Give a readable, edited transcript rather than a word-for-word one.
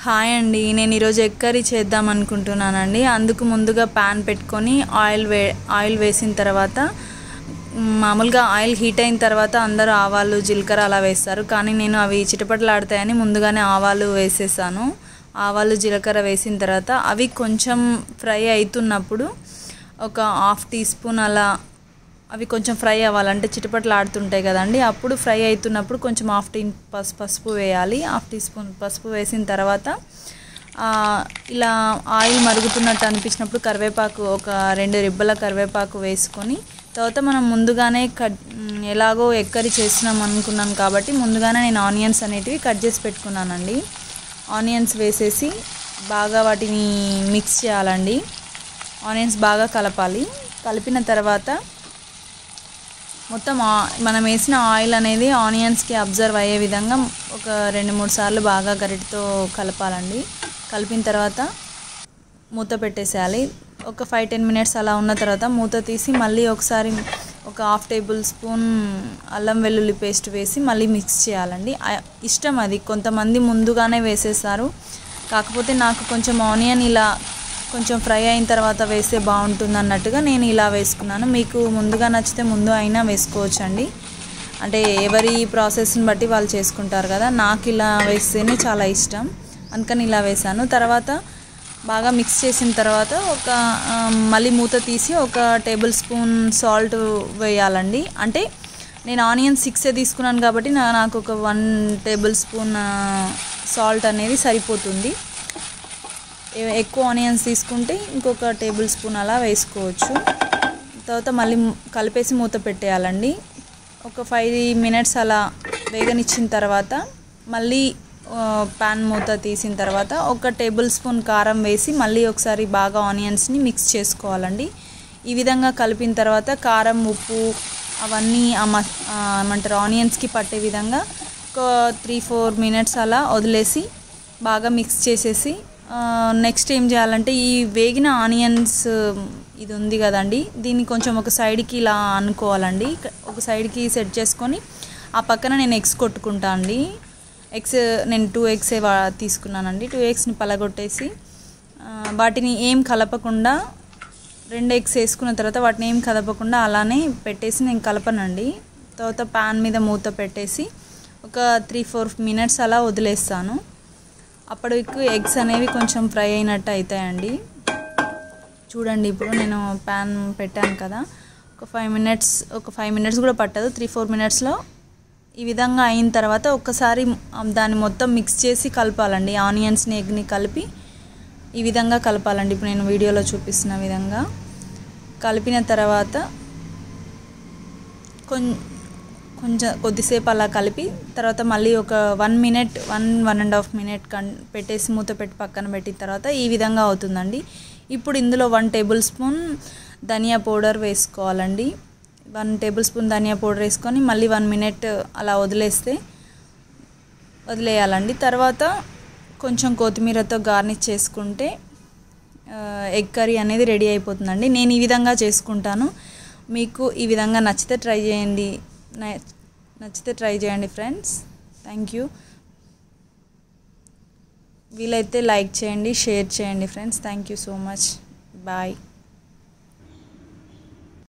Hi అండి, నేను ఈరోజు ఎగ్ కర్రీ చేద్దాం అనుకుంటున్నానండి. అందుకు ముందుగా ప్యాన్ పెట్టుకొని ఆయిల్ వేసిన తర్వాత మామూలుగా ఆయిల్ హీట్ అయిన తర్వాత అందరూ ఆవాలు జీలకర్ర అలా వేస్తారు. కానీ నేను అవి చిటపటలాడతాయని ముందుగానే ఆవాలు వేసేసాను. ఆవాలు జీలకర్ర వేసిన తర్వాత అవి కొంచెం ఫ్రై అవుతున్నప్పుడు ఒక హాఫ్ టీ స్పూన్ అలా అవి కొంచెం ఫ్రై అవ్వాలంటే చిటపటలాడుతుంటాయి కదండి. అప్పుడు ఫ్రై అవుతున్నప్పుడు కొంచెం హాఫ్ టీ పసుపు వేయాలి. హాఫ్ టీ స్పూన్ పసుపు వేసిన తర్వాత ఇలా ఆయిల్ మరుగుతున్నట్టు అనిపించినప్పుడు కరివేపాకు ఒక 2 రిబ్బల కరివేపాకు వేసుకొని తర్వాత మనం ముందుగానే ఎలాగో ఎగ్ కర్రీ చేస్తున్నాం అనుకున్నాను కాబట్టి ముందుగానే నేను ఆనియన్స్ అనేటివి కట్ చేసి పెట్టుకున్నానండి. ఆనియన్స్ వేసేసి బాగా వాటిని మిక్స్ చేయాలండి. ఆనియన్స్ బాగా కలపాలి. కలిపిన తర్వాత మొత్తం మనం వేసిన ఆయిల్ అనేది ఆనియన్స్కి అబ్జర్వ్ అయ్యే విధంగా ఒక 2-3 సార్లు బాగా గరిటతో కలపాలండి. కలిపిన తర్వాత మూత పెట్టేసేయాలి. ఒక 5-10 మినిట్స్ అలా ఉన్న తర్వాత మూత తీసి మళ్ళీ ఒకసారి ఒక హాఫ్ టేబుల్ స్పూన్ అల్లం వెల్లుల్లి పేస్ట్ వేసి మళ్ళీ మిక్స్ చేయాలండి. ఇష్టం అది, కొంతమంది ముందుగానే వేసేస్తారు. కాకపోతే నాకు కొంచెం ఆనియన్ ఇలా కొంచెం ఫ్రై అయిన తర్వాత వేస్తే బాగుంటుంది అన్నట్టుగా నేను ఇలా వేసుకున్నాను. మీకు ముందుగా నచ్చితే ముందు అయినా వేసుకోవచ్చు అండి. అంటే ఎవరి ప్రాసెస్ని బట్టి వాళ్ళు చేసుకుంటారు కదా. నాకు ఇలా వేస్తేనే చాలా ఇష్టం, అందుకని ఇలా వేసాను. తర్వాత బాగా మిక్స్ చేసిన తర్వాత మళ్ళీ మూత తీసి ఒక టేబుల్ స్పూన్ సాల్ట్ వేయాలండి. అంటే నేను ఆనియన్ 6 తీసుకున్నాను కాబట్టి నాకు ఒక 1 టేబుల్ స్పూన్ సాల్ట్ అనేది సరిపోతుంది. ఎక్కువ ఆనియన్స్ తీసుకుంటే ఇంకొక టేబుల్ స్పూన్ అలా వేసుకోవచ్చు. తర్వాత మళ్ళీ కలిపేసి మూత పెట్టేయాలండి. ఒక 5 మినిట్స్ అలా వేగనిచ్చిన తర్వాత మళ్ళీ ప్యాన్ మూత తీసిన తర్వాత ఒక టేబుల్ స్పూన్ కారం వేసి మళ్ళీ ఒకసారి బాగా ఆనియన్స్ని మిక్స్ చేసుకోవాలండి. ఈ విధంగా కలిపిన తర్వాత కారం ఉప్పు అవన్నీ ఏమంటారు ఆనియన్స్కి పట్టే విధంగా ఒక 3-4 మినిట్స్ అలా వదిలేసి బాగా మిక్స్ చేసేసి నెక్స్ట్ ఏం చేయాలంటే ఈ వేగిన ఆనియన్స్ ఇది ఉంది కదండి, దీన్ని కొంచెం ఒక సైడ్కి ఇలా అనుకోవాలండి. ఒక సైడ్కి సెట్ చేసుకొని ఆ పక్కన నేను ఎగ్స్ కొట్టుకుంటా అండి. ఎగ్స్ నేను 2 ఎగ్స్ తీసుకున్నానండి. 2 ఎగ్స్ని పలగొట్టేసి వాటిని ఏం కలపకుండా 2 ఎగ్స్ వేసుకున్న తర్వాత వాటిని ఏం కలపకుండా అలానే పెట్టేసి నేను కలపనండి. తర్వాత ప్యాన్ మీద మూత పెట్టేసి ఒక 3-4 మినిట్స్ అలా వదిలేస్తాను. అప్పటికి ఎగ్స్ అనేవి కొంచెం ఫ్రై అయినట్టు అవుతాయండి. చూడండి, ఇప్పుడు నేను ప్యాన్ పెట్టాను కదా, ఒక 5 మినిట్స్ కూడా పట్టదు, 3-4 మినిట్స్లో ఈ విధంగా అయిన తర్వాత ఒక్కసారి దాన్ని మొత్తం మిక్స్ చేసి కలపాలండి. ఆనియన్స్ని ఎగ్ని కలిపి ఈ విధంగా కలపాలండి. ఇప్పుడు నేను వీడియోలో చూపిస్తున్న విధంగా కలిపిన తర్వాత కొద్దిసేపు అలా కలిపి తర్వాత మళ్ళీ ఒక 1-1.5 మినిట్ పెట్టేసి మూత పెట్టి పక్కన పెట్టిన తర్వాత ఈ విధంగా అవుతుందండి. ఇప్పుడు ఇందులో 1 టేబుల్ స్పూన్ ధనియా పౌడర్ వేసుకోవాలండి. 1 టేబుల్ స్పూన్ ధనియా పౌడర్ వేసుకొని మళ్ళీ 1 మినిట్ అలా వదిలేయాలండి. తర్వాత కొంచెం కొత్తిమీరతో గార్నిష్ చేసుకుంటే ఎగ్ కర్రీ అనేది రెడీ అయిపోతుందండి. నేను ఈ విధంగా చేసుకుంటాను. మీకు ఈ విధంగా నచ్చితే ట్రై చేయండి ఫ్రెండ్స్. Thank you. వీలైతే లైక్ చేయండి, షేర్ చేయండి friends. Thank you so much. Bye.